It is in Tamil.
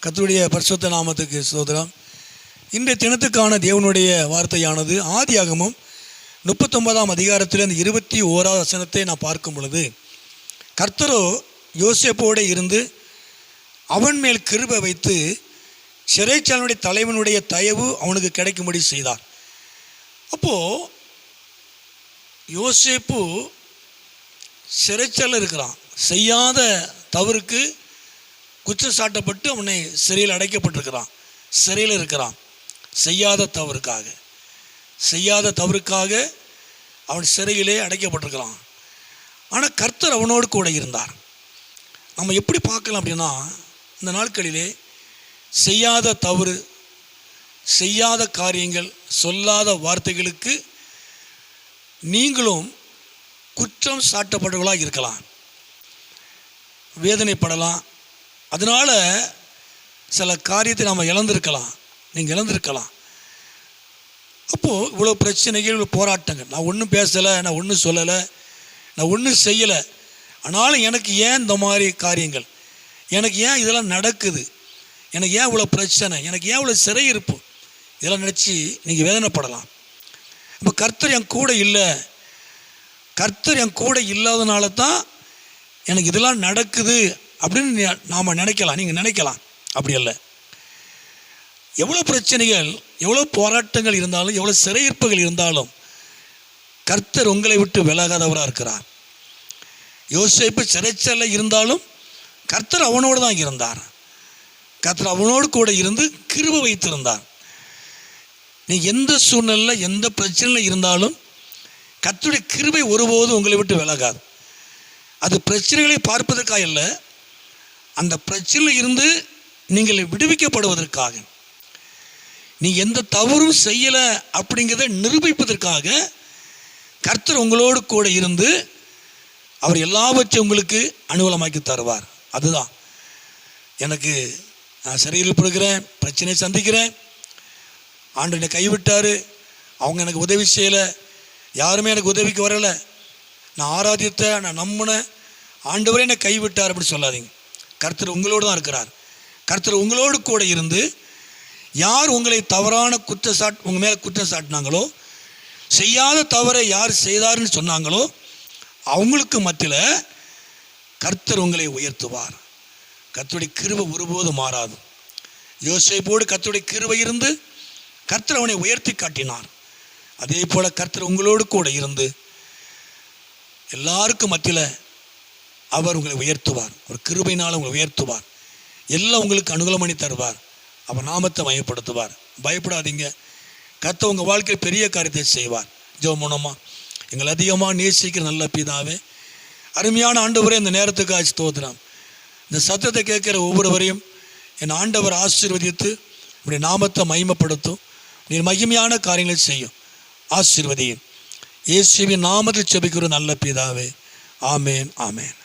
கர்த்தருடைய பரிசுத்த நாமத்துக்கு ஸ்தோத்திரம். இன்றைய தினத்துக்கான தேவனுடைய வார்த்தையானது ஆதியாகமம் 39ஆம் அதிகாரத்தில் 21வது வசனத்தை நான் பார்க்கும் பொழுது, கர்த்தரோ யோசேப்போடு இருந்து அவன் மேல் கிருபை வைத்து சிறைச்சாலையுடைய தலைவனுடைய தயவு அவனுக்கு கிடைக்கும்படி செய்தார். அப்போது யோசேப்பு சிறைச்சாலையில் இருக்கிறான். செய்யாத தவறுக்கு குற்றம் சாட்டப்பட்டு அவனை சிறையில் அடைக்கப்பட்டிருக்கிறான். சிறையில் இருக்கிறான் செய்யாத தவறுக்காக அவன் சிறையிலே அடைக்கப்பட்டிருக்கிறான். ஆனால் கர்த்தர் அவனோடு கூட இருந்தார். நம்ம எப்படி பார்க்கலாம் அப்படின்னா, இந்த நாட்களிலே செய்யாத தவறு, செய்யாத காரியங்கள், சொல்லாத வார்த்தைகளுக்கு நீங்களும் குற்றம் சாட்டப்பட்டவர்களாக இருக்கலாம், வேதனைப்படலாம். அதனால் சில காரியத்தை நாம் இழந்திருக்கலாம், நீங்கள் இழந்திருக்கலாம். அப்போது இவ்வளோ பிரச்சனைகள், இவ்வளோ போராட்டங்கள், நான் ஒன்றும் பேசலை, நான் ஒன்றும் சொல்லலை, நான் ஒன்றும் செய்யலை, ஆனாலும் எனக்கு ஏன் இந்த மாதிரி காரியங்கள், எனக்கு ஏன் இதெல்லாம் நடக்குது, எனக்கு ஏன் இவ்வளோ பிரச்சனை, எனக்கு ஏன் இவ்வளோ சிறையிருப்பு, இதெல்லாம் நினச்சி நீங்கள் வேதனைப்படலாம். இப்போ கர்த்தர் என் கூட இல்லை, கர்த்தர் என் கூட இல்லாதனால தான் எனக்கு இதெல்லாம் நடக்குது அப்படின்னு நாம் நினைக்கலாம், நீங்கள் நினைக்கலாம். அப்படி அல்ல. எவ்வளோ பிரச்சனைகள், எவ்வளோ போராட்டங்கள் இருந்தாலும், எவ்வளோ சிறையிருப்புகள் இருந்தாலும் கர்த்தர் உங்களை விட்டு விலகாதவராக இருக்கிறார். யோசேப்பு சிறைச்சாலையில் இருந்தாலும் கர்த்தர் அவனோடு தான் இருந்தார். கர்த்தர் அவனோடு கூட இருந்து கிருபை வைத்திருந்தார். நீ எந்த சூழ்நிலையில், எந்த பிரச்சனையில் இருந்தாலும் கர்த்தருடைய கிருபை ஒருபோதும் உங்களை விட்டு விலகாது. அது பிரச்சனைகளை பார்ப்பதற்காக இல்லை, அந்த பிரச்சனையில் இருந்து நீங்கள் விடுவிக்கப்படுவதற்காக, நீ எந்த தவறும் செய்யலை அப்படிங்கிறத நிரூபிப்பதற்காக கர்த்தர் உங்களோடு கூட இருந்து அவர் எல்லாவற்றையும் உங்களுக்கு அனுகூலமாக்கி தருவார். அதுதான் எனக்கு, நான் சிறையில் இருக்கிறேன், பிரச்சனையை சந்திக்கிறேன், ஆண்டு என்னை கைவிட்டார், அவங்க எனக்கு உதவி செய்யலை, யாருமே எனக்கு உதவிக்கு வரலை, நான் ஆராதித்த, நான் நம்பினேன், ஆண்டவரே என்னை கைவிட்டார் அப்படி சொல்லாதீங்க. கர்த்தர் உங்களோடு தான் இருக்கிறார். கர்த்தர் உங்களோடு கூட இருந்து யார் உங்களை தவறான உங்கள் மேலே குற்றம் சாட்டினாங்களோ, செய்யாத தவறை யார் செய்தாருன்னு சொன்னாங்களோ அவங்களுக்கு மத்தியில் கர்த்தர் உங்களை உயர்த்துவார். கர்த்தருடைய கிருபை ஒருபோதும் மாறாது. யோசேப்போடு கர்த்தருடைய கிருபை இருந்து கர்த்தர் அவனை உயர்த்தி காட்டினார். அதே போல் கர்த்தர் உங்களோடு கூட இருந்து எல்லாருக்கும் மத்தியில் அவர் உங்களை உயர்த்துவார். அவர் கிருபையினால் உங்களை உயர்த்துவார். எல்லாம் உங்களுக்கு அனுகூலம் பண்ணி தருவார். அவர் நாமத்தை மையப்படுத்துவார். பயப்படாதீங்க, கர்த்தர் உங்கள் வாழ்க்கையில் பெரிய காரியத்தை செய்வார். ஜெபம் மூலமாக எங்களை அதிகமாக நேசிக்கிற நல்ல பிதாவே, அருமையான ஆண்டவரே, இந்த நேரத்துக்கு ஸ்தோத்திரம். இந்த சத்தத்தை கேட்குற ஒவ்வொருவரையும் என் ஆண்டவர் ஆசீர்வதித்து இப்படி நாமத்தை மகிமைப்படுத்தும். நீர் மகிமையான காரியங்களை செய்யும். ஆசீர்வதியும். இயேசுவின் நாமத்தில் ஜெபிக்கிற நல்ல பிதாவே. ஆமேன், ஆமேன்.